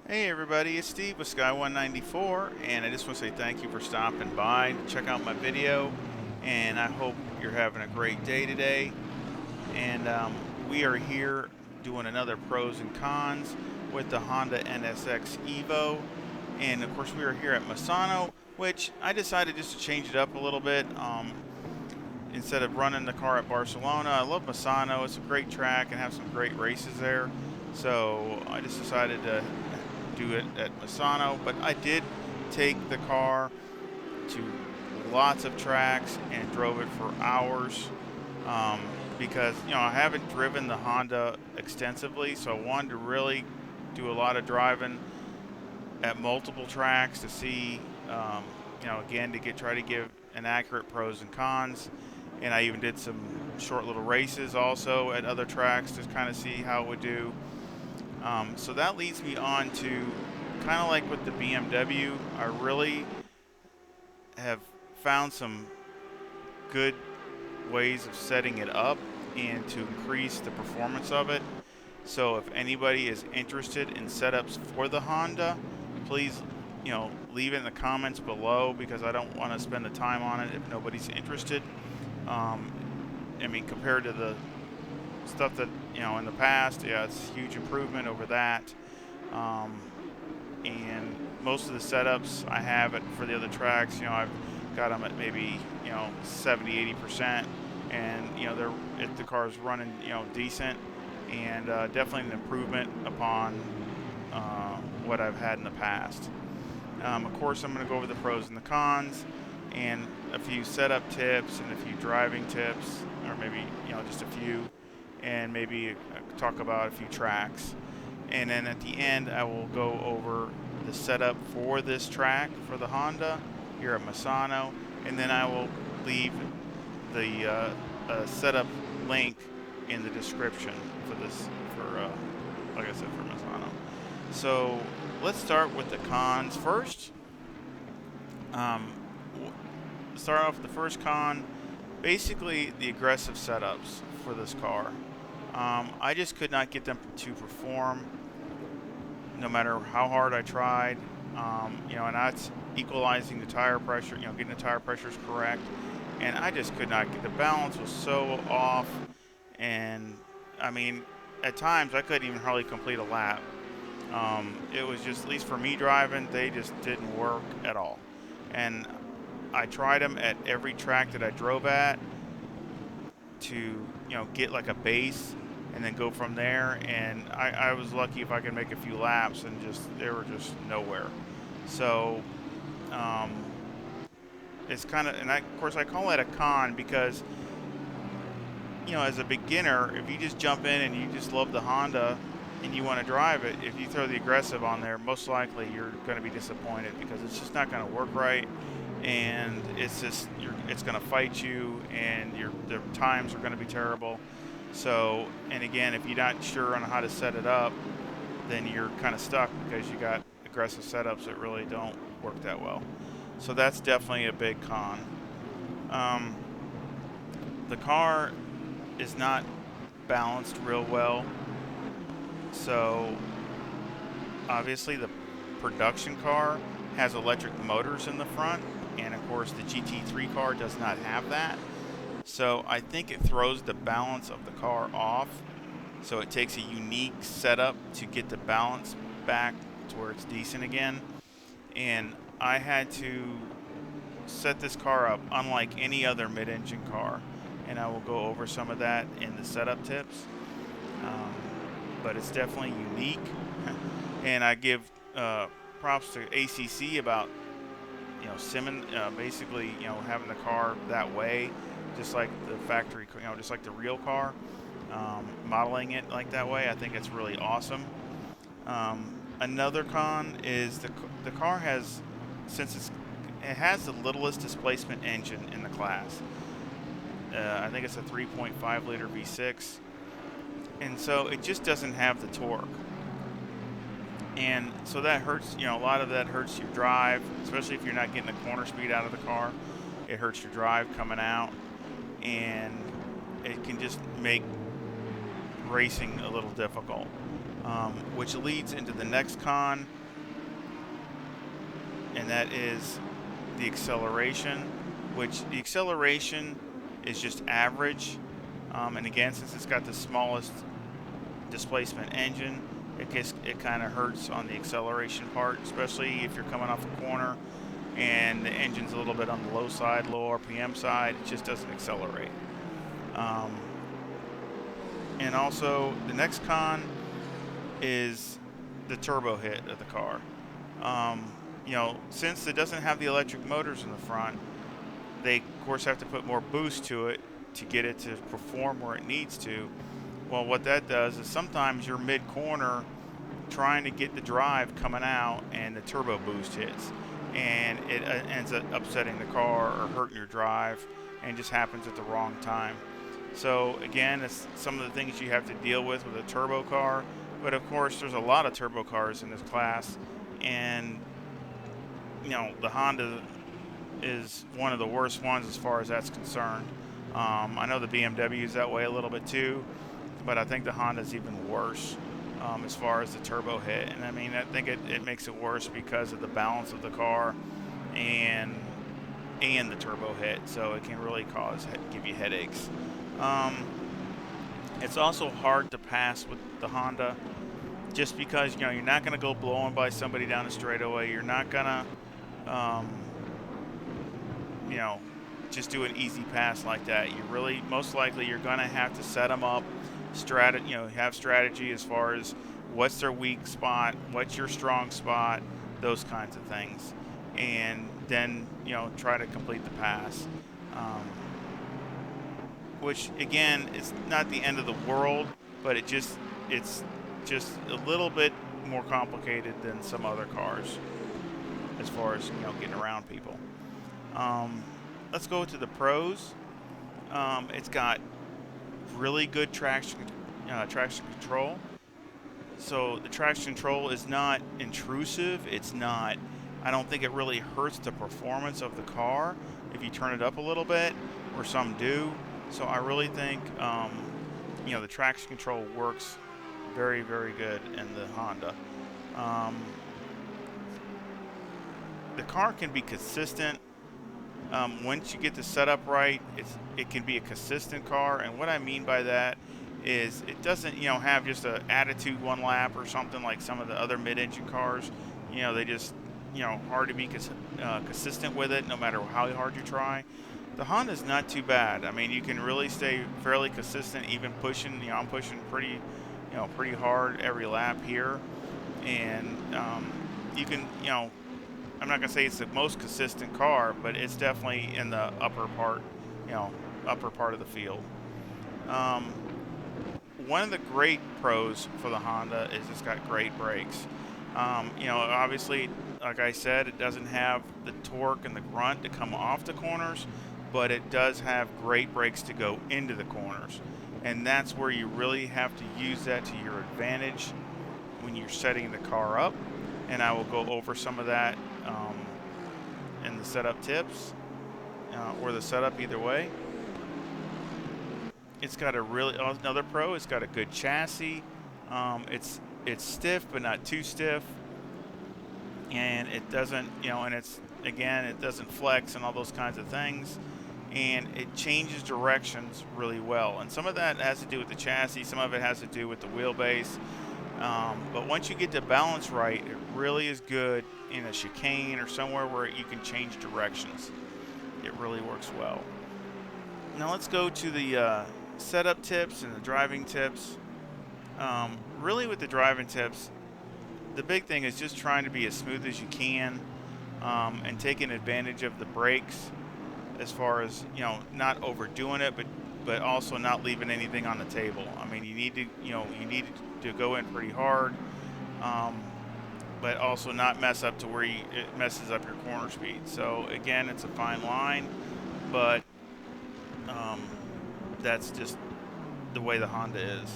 Hey everybody, it's Steve with Sky194, and I just want to say thank you for stopping by to check out my video, and I hope you're having a great day today. And we are here doing another pros and cons with the Honda NSX EVO, and of course we are here at Misano, which I decided just to change it up a little bit. Instead of running the car at Barcelona, I love Misano. It's a great track and have some great races there. So I just decided to do it at Misano, but I did take the car to lots of tracks and drove it for hours because I haven't driven the Honda extensively, so I wanted to really do a lot of driving at multiple tracks to see, again to try to give an accurate pros and cons. And I even did some short little races also at other tracks to kind of see how it would do. So that leads me on to kind of like with the BMW, I really have found some good ways of setting it up and to increase the performance of it. So if anybody is interested in setups for the Honda, please, leave it in the comments below because I don't want to spend the time on it if nobody's interested. Compared to the stuff that in the past, yeah, it's a huge improvement over that. And most of the setups I have it for the other tracks, I've got them at maybe 70-80%, and if the car's running decent, and definitely an improvement upon what I've had in the past. Of course, I'm going to go over the pros and the cons, and a few setup tips and a few driving tips, or maybe just a few, and maybe talk about a few tracks. And then at the end, I will go over the setup for this track for the Honda here at Misano, and then I will leave the setup link in the description for this, like I said, for Misano. So let's start with the cons first. Start off with the first con, basically the aggressive setups for this car. I just could not get them to perform no matter how hard I tried. And that's equalizing the tire pressure, getting the tire pressures correct. And I just could not get, the balance was so off. And at times I couldn't even hardly complete a lap. It was just, at least for me driving, they just didn't work at all. And I tried them at every track that I drove at to, get like a base and then go from there. And I was lucky if I could make a few laps, and they were just nowhere. So it's kind of, and of course I call that a con because, as a beginner, if you just jump in and you just love the Honda and you want to drive it, if you throw the aggressive on there, most likely you're going to be disappointed because it's just not going to work right. And it's going to fight you, and the times are going to be terrible. So, and again, if you're not sure on how to set it up, then you're kind of stuck because you got aggressive setups that really don't work that well. So that's definitely a big con. The car is not balanced real well. So obviously the production car has electric motors in the front, and of course the GT3 car does not have that. So I think it throws the balance of the car off. So it takes a unique setup to get the balance back to where it's decent again. And I had to set this car up unlike any other mid-engine car. And I will go over some of that in the setup tips. But it's definitely unique. And I give props to ACC about basically having the car that way, just like the factory, just like the real car, modeling it like that way. I think it's really awesome. Another con is the car has, since it has the littlest displacement engine in the class. I think it's a 3.5 liter V6, and so it just doesn't have the torque. And so that hurts, a lot of that hurts your drive, especially if you're not getting the corner speed out of the car. It hurts your drive coming out, and it can just make racing a little difficult. which leads into the next con, and that is the acceleration, which the acceleration is just average. And again, since it's got the smallest displacement engine, it kind of hurts on the acceleration part, especially if you're coming off a corner and the engine's a little bit on the low side, low RPM side. It just doesn't accelerate. And also, the next con is the turbo hit of the car. You know, since it doesn't have the electric motors in the front, they of course have to put more boost to it to get it to perform where it needs to. Well, what that does is sometimes you're mid-corner trying to get the drive coming out and the turbo boost hits, and it ends up upsetting the car or hurting your drive, and just happens at the wrong time. So again, it's some of the things you have to deal with a turbo car, but of course there's a lot of turbo cars in this class, and you know, the Honda is one of the worst ones as far as that's concerned. I know the BMW is that way a little bit too, but I think the Honda's even worse as far as the turbo hit. And I mean, I think it makes it worse because of the balance of the car and the turbo hit, so it can really give you headaches. It's also hard to pass with the Honda, just because, you know, you're not going to go blowing by somebody down the straightaway. You're not going to you know, just do an easy pass like that. You really, most likely, you're going to have to set them up, have strategy as far as what's their weak spot, what's your strong spot, those kinds of things, and then, you know, try to complete the pass. Which again, is not the end of the world, but it's just a little bit more complicated than some other cars as far as, you know, getting around people. Let's go to the pros. It's got really good traction control. So the traction control is not intrusive. I don't think it really hurts the performance of the car if you turn it up a little bit, or some do. So I really think, you know, the traction control works very, very good in the Honda. The car can be consistent. Once you get the setup right, it can be a consistent car. And what I mean by that is it doesn't, you know, have just an attitude one lap or something like some of the other mid-engine cars. You know, they just, you know, hard to be consistent with it no matter how hard you try. The Honda's not too bad. I mean, you can really stay fairly consistent, even pushing. You know, I'm pushing pretty hard every lap here, and you can, you know, I'm not gonna say it's the most consistent car, but it's definitely in the upper part of the field. One of the great pros for the Honda is it's got great brakes. You know, obviously, like I said, it doesn't have the torque and the grunt to come off the corners, but it does have great brakes to go into the corners. And that's where you really have to use that to your advantage when you're setting the car up. And I will go over some of that in the setup tips, or the setup either way. It's got another pro, it's got a good chassis. It's stiff, but not too stiff. And it doesn't, you know, and it doesn't flex and all those kinds of things. And it changes directions really well. And some of that has to do with the chassis, some of it has to do with the wheelbase. But once you get the balance right, it really is good in a chicane or somewhere where you can change directions. It really works well. Now let's go to the setup tips and the driving tips. Really with the driving tips, the big thing is just trying to be as smooth as you can, and taking advantage of the brakes, as far as, you know, not overdoing it, but also not leaving anything on the table. I mean, you need to go in pretty hard, but also not mess up to where it messes up your corner speed. So again, it's a fine line, but that's just the way the Honda is.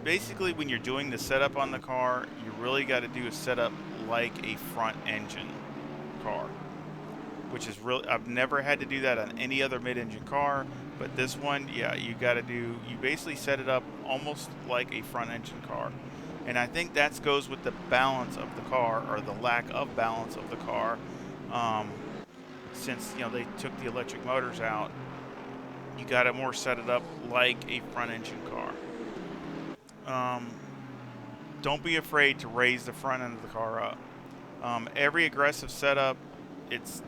Basically, when you're doing the setup on the car, you really got to do a setup like a front engine car. which is really, I've never had to do that on any other mid-engine car, but this one, yeah, you got to do, you basically set it up almost like a front-engine car. And I think that goes with the balance of the car, or the lack of balance of the car. Since, you know, they took the electric motors out, you got to more set it up like a front-engine car. Don't be afraid to raise the front end of the car up. Every aggressive setup, it's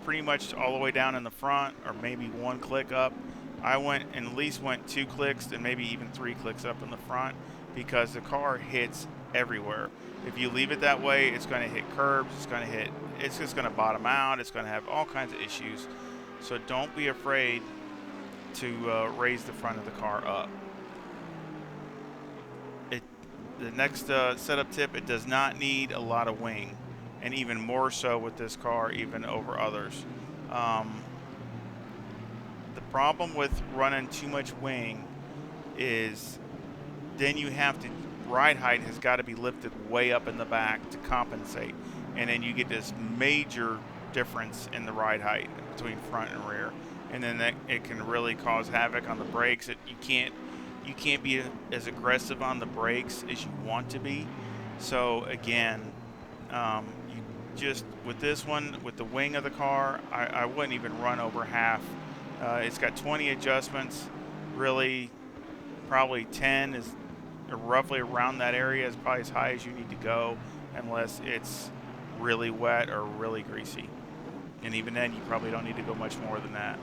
pretty much all the way down in the front, or maybe one click up. I went and at least went 2 clicks and maybe even 3 clicks up in the front, because the car hits everywhere. If you leave it that way, it's going to hit curbs, it's just going to bottom out, it's going to have all kinds of issues. So don't be afraid to raise the front of the car up. The next setup tip, it does not need a lot of wing, and even more so with this car, even over others. The problem with running too much wing is then you have to, ride height has got to be lifted way up in the back to compensate, and then you get this major difference in the ride height between front and rear, and then it can really cause havoc on the brakes. You can't be as aggressive on the brakes as you want to be. So again, you just, with this one, with the wing of the car, I wouldn't even run over half. It's got 20 adjustments. Really, probably 10 is roughly around that area, is probably as high as you need to go, unless it's really wet or really greasy. And even then, you probably don't need to go much more than that.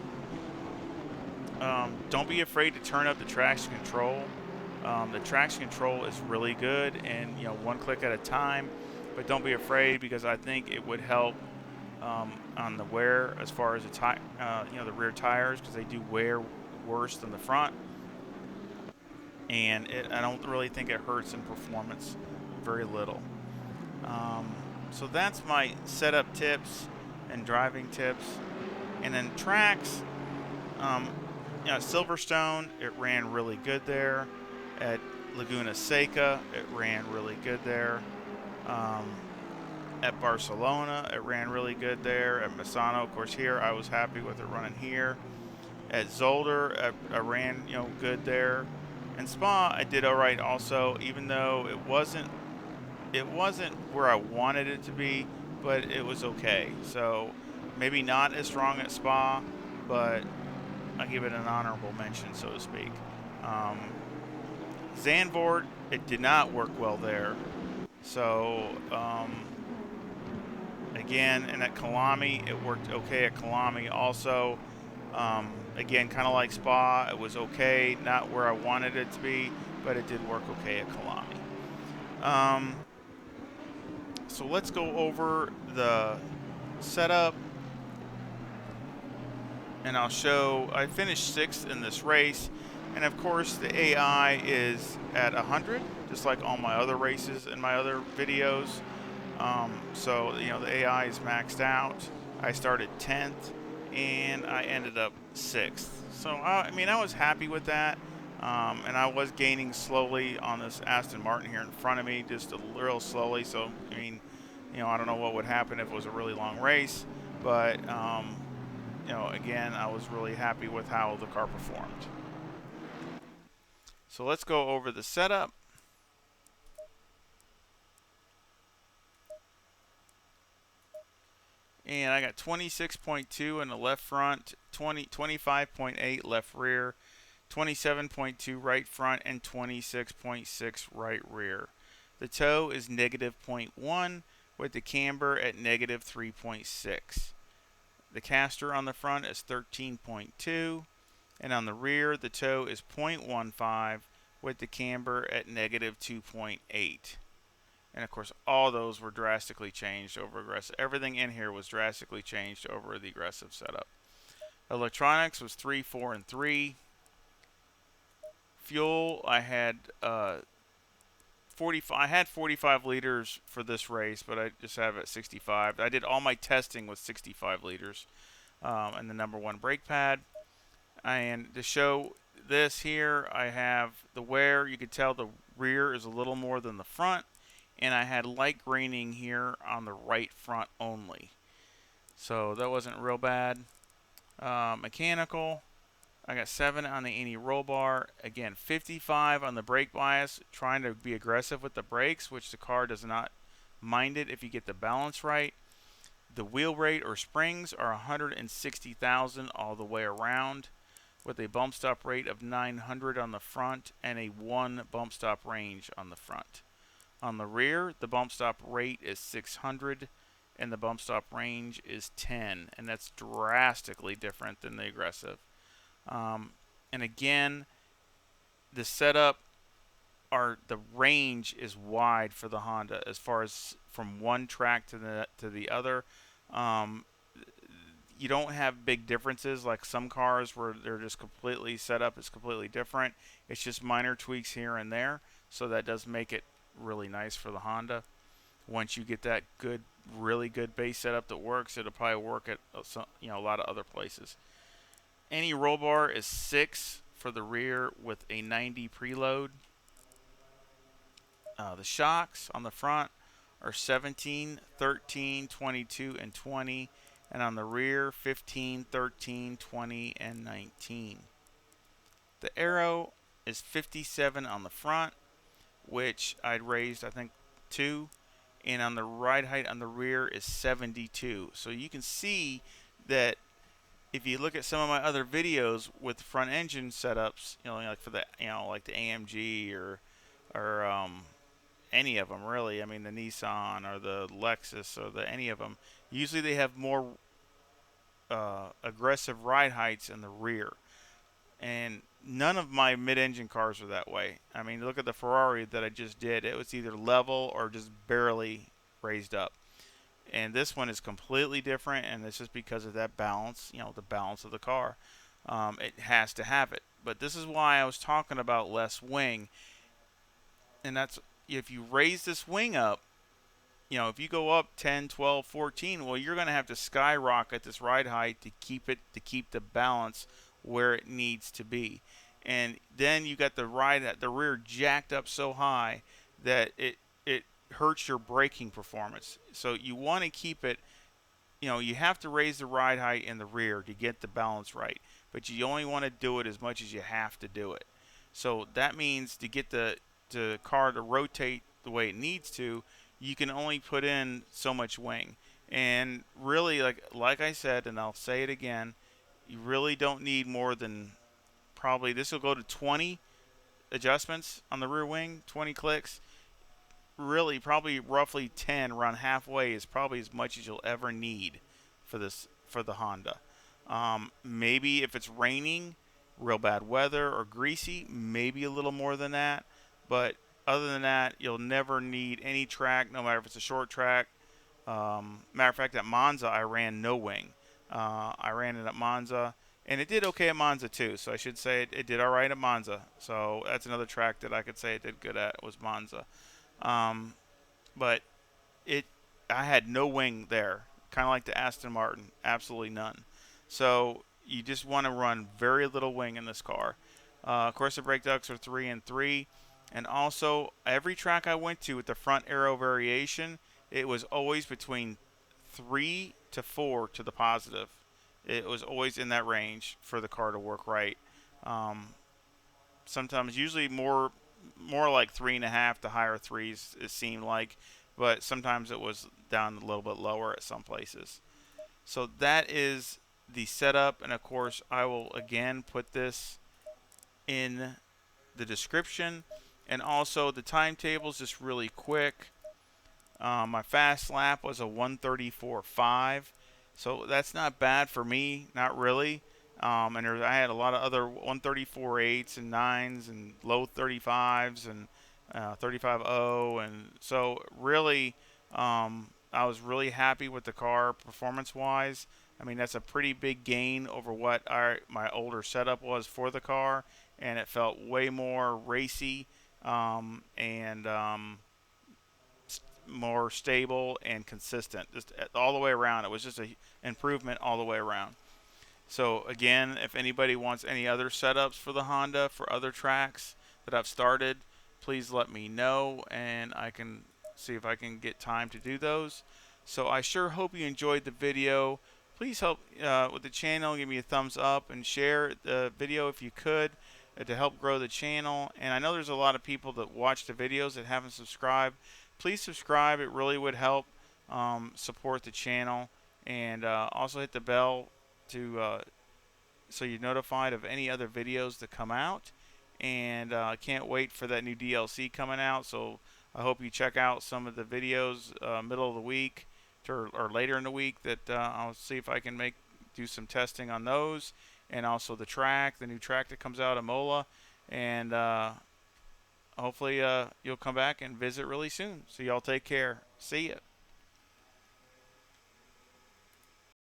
Don't be afraid to turn up the traction control. The traction control is really good, and you know, 1 click at a time. But don't be afraid, because I think it would help on the wear as far as the rear tires, because they do wear worse than the front. And I don't really think it hurts in performance, very little. So that's my setup tips and driving tips. And then tracks. Silverstone, it ran really good there. At Laguna Seca, it ran really good there. At Barcelona, it ran really good there. At Misano, of course, here I was happy with it running here. At Zolder, I ran good there. And Spa, I did all right also, even though it wasn't where I wanted it to be, but it was okay. So maybe not as strong at Spa, but I give it an honorable mention, so to speak. Zandvoort, it did not work well there. So, again, and at Kalami, it worked okay at Kalami also. Again, kind of like Spa, it was okay, not where I wanted it to be, but it did work okay at Kalami. So let's go over the setup. And I'll show, I finished 6th in this race, and of course the AI is at 100, just like all my other races and my other videos. So the AI is maxed out. I started 10th, and I ended up 6th. So I was happy with that, and I was gaining slowly on this Aston Martin here in front of me, just a little slowly. So I don't know what would happen if it was a really long race, but again, I was really happy with how the car performed. So let's go over the setup. And I got 26.2 in the left front, 25.8 left rear, 27.2 right front, and 26.6 right rear. The toe is negative 0.1 with the camber at negative 3.6. The caster on the front is 13.2, and on the rear, the toe is 0.15 with the camber at negative 2.8. And of course, all those were drastically changed over aggressive. Everything in here was drastically changed over the aggressive setup. Electronics was 3, 4, and 3. Fuel, I had 45 liters for this race, but I just have it at 65. I did all my testing with 65 liters, and the number 1 brake pad. And to show this here, I have the wear. You can tell the rear is a little more than the front, and I had light graining here on the right front only. So that wasn't real bad. Mechanical, I got 7 on the any roll bar. Again, 55 on the brake bias, trying to be aggressive with the brakes, which the car does not mind it if you get the balance right. The wheel rate or springs are 160,000 all the way around, with a bump stop rate of 900 on the front and a 1 bump stop range on the front. On the rear, the bump stop rate is 600 and the bump stop range is 10, and that's drastically different than the aggressive. And again, the setup the range is wide for the Honda as far as from one track to the other. Um, you don't have big differences like some cars where they're just completely set up. It's completely different. It's just minor tweaks here and there, so that does make it really nice for the Honda. Once you get that good, really good base setup that works, it'll probably work at a lot of other places. Any roll bar is 6 for the rear with a 90 preload. The shocks on the front are 17, 13, 22, and 20. And on the rear, 15, 13, 20, and 19. The aero is 57 on the front, which I'd raised, I think, 2. And on the ride height on the rear is 72. So you can see that if you look at some of my other videos with front engine setups, like for the, like the AMG or any of them really. I mean, the Nissan or the Lexus or any of them. Usually they have more aggressive ride heights in the rear, and none of my mid-engine cars are that way. I mean, look at the Ferrari that I just did. It was either level or just barely raised up. And this one is completely different, and it's just because of that balance, the balance of the car. It has to have it. But this is why I was talking about less wing. And that's, if you raise this wing up, if you go up 10, 12, 14, well, you're going to have to skyrocket this ride height to keep the balance where it needs to be. And then you got the rear jacked up so high that it hurts your braking performance. So you want to keep it, you have to raise the ride height in the rear to get the balance right, but you only want to do it as much as you have to do it. So that means to get the car to rotate the way it needs to, you can only put in so much wing. And really, like I said, and I'll say it again, you really don't need more than probably, this will go to 20 adjustments on the rear wing, 20 clicks. Really, probably roughly 10, around halfway, is probably as much as you'll ever need for the Honda. Maybe if it's raining, real bad weather, or greasy, maybe a little more than that. But other than that, you'll never need any track, no matter if it's a short track. Matter of fact, at Monza, I ran no wing. I ran it at Monza, and it did okay at Monza too. So I should say it did all right at Monza. So that's another track that I could say it did good at, was Monza. But I had no wing there, kind of like the Aston Martin, absolutely none. So you just want to run very little wing in this car. Corsa brake ducts are 3 and 3, and also every track I went to with the front aero variation, it was always between 3 to 4 to the positive. It was always in that range for the car to work right. Sometimes, usually more like 3.5 to higher threes, it seemed like, but sometimes it was down a little bit lower at some places. So that is the setup, and of course I will again put this in the description, and also the timetables just really quick. My fast lap was a 134.5, so that's not bad for me, not really. And I had a lot of other 134.8s and 9s and low 35s and 35.0, and so really, I was really happy with the car performance-wise. I mean, that's a pretty big gain over what my older setup was for the car, and it felt way more racy and more stable and consistent, just all the way around. It was just an improvement all the way around. So again, if anybody wants any other setups for the Honda for other tracks that I've started, please let me know, and I can see if I can get time to do those. So I sure hope you enjoyed the video. Please help with the channel. Give me a thumbs up and share the video if you could to help grow the channel. And I know there's a lot of people that watch the videos that haven't subscribed. Please subscribe. It really would help support the channel. And also hit the bell to so you're notified of any other videos that come out. And I can't wait for that new DLC coming out. So I hope you check out some of the videos middle of the week or later in the week that I'll see if I can do some testing on those, and also the new track that comes out of Mola, and hopefully you'll come back and visit really soon. So y'all take care. See ya.